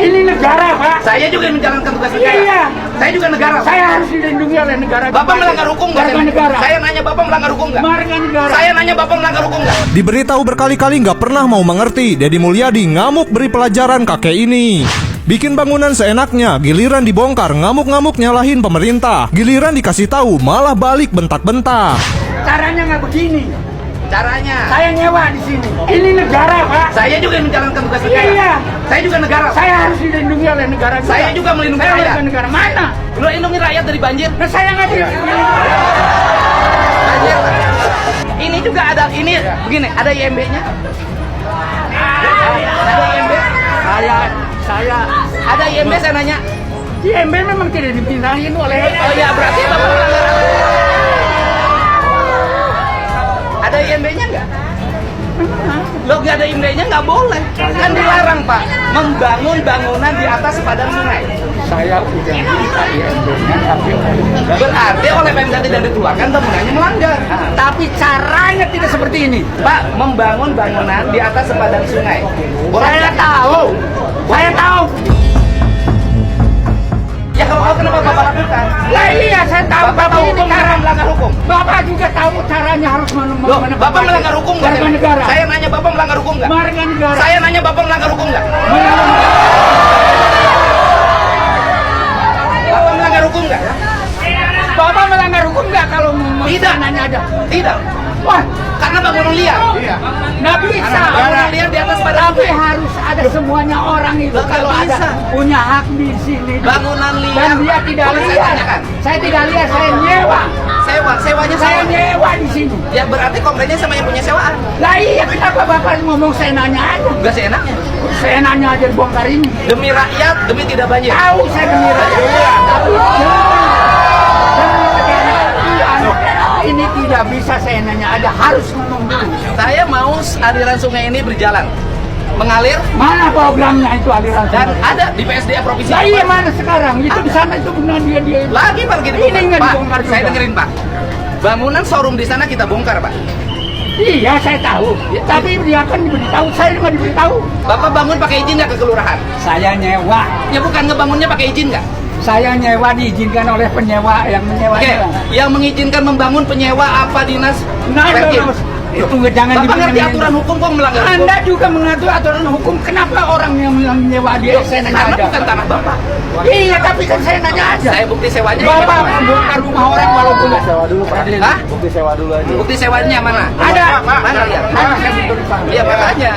Ini negara, Pak. Saya juga yang menjalankan tugas negara. Iya. Saya juga negara. Saya harus dilindungi oleh negara. Bapak melanggar hukum nggak? Warga negara. Saya nanya Bapak melanggar hukum nggak? Warga negara. Saya nanya Bapak melanggar hukum nggak? Diberitahu berkali-kali nggak pernah mau mengerti, Deddy Mulyadi ngamuk beri pelajaran kakek ini. Bikin bangunan seenaknya, giliran dibongkar ngamuk-ngamuk nyalahin pemerintah. Giliran dikasih tahu malah balik bentak-bentak. Caranya nggak begini. Caranya. Saya nyewa di sini. Ini negara, Pak. Saya juga yang menjalankan tugas negara. Iya. Saya juga negara. Saya harus dilindungi oleh negara. Saya juga melindungi Saya rakyat. warga negara. Mana? Lo lindungi rakyat dari banjir. Nah, saya nggak dilindungi. Banjir. Ini juga ada, ini begini, ada IMB-nya. Ada IMB. Saya Ada IMB, saya nanya. IMB memang tidak dipindahin oleh. Oh ya, berarti Bapak melanggar apa? Ada IMB-nya nggak? Lo nggak ada IMB-nya nggak boleh. Kan dilarang, Pak, membangun bangunan di atas sepadan sungai. Saya udah minta IMB-nya, tapi Berarti oleh Pemda tidak dikeluarkan, bangunannya melanggar. tapi caranya tidak seperti ini. Pak, membangun bangunan di atas sepadan sungai. Saya tahu. Saya tahu. Ya kalau tahu kenapa Bapak lakukan? Lah iya, saya tahu. Bapak tahu ini hukum, Bapak melanggar hukum. Bapak juga tahu caranya harus Loh, Bapak melanggar hukum nggak? Warga negara. Saya nanya Bapak melanggar hukum nggak? Warga negara. Saya nanya Bapak melanggar hukum nggak? Bapak melanggar hukum nggak? Bapak melanggar hukum nggak kalau Tidak. nanya ada? Tidak. Wah, Karena bangunan liar. nggak bisa. Bangunan liar di atas sepadan Tapi sungai. harus ada semuanya orang itu Loh, nggak kalau ada bisa. punya hak di sini. Bangunan liar. Dan dia tidak Boleh saya lihat. tanyakan? Saya tidak lihat, saya nyewa. Sewanya Saya sama. nyewa di sini. Ya berarti komplainnya sama yang punya sewaan. Lah iya, kenapa Bapak ngomong saya nanya aja? Enggak seenaknya. Saya nanya aja bongkar ini. Demi rakyat, demi tidak banjir. Tahu saya demi rakyat. Tapi ini tidak bisa saya nanya ada, harus ngomong dulu. Saya mau aliran sungai ini berjalan, mengalir, Mana programnya itu aliran dan sungai? ada di PSDA Provinsi. Lah iya, Papua. mana sekarang? Itu di sana itu benar dia. Lagi Pak, gitu. Ini nggak Pak, dibongkar saya juga. dengerin Pak. Bangunan showroom di sana kita bongkar Pak. Iya, saya tahu. Tapi dia kan diberitahu, saya nggak diberitahu. Bapak bangun pakai izin nggak ke kelurahan? Saya nyewa. Ya bukan ngebangunnya pakai izin nggak? Saya nyewa diizinkan oleh penyewa yang Oke, menyewanya. yang mengizinkan membangun penyewa apa dinas? Nah, Perkim? itu jangan Bapak ngerti dibilang- aturan hukum kok melanggar hukum? Anda juga mengatur aturan hukum. Kenapa orang yang menyewa dia? Saya nanya Karena aja. bukan tanah Bapak. Iya, tapi kan saya nanya aja. Saya bukti sewanya. Bapak membongkar rumah orang walaupun Sewa dulu Pak. Hah? Bukti sewa dulu aja. Bukti sewanya mana? Ada. Mana lihat? Ada, saya butuh di sana. Iya makanya.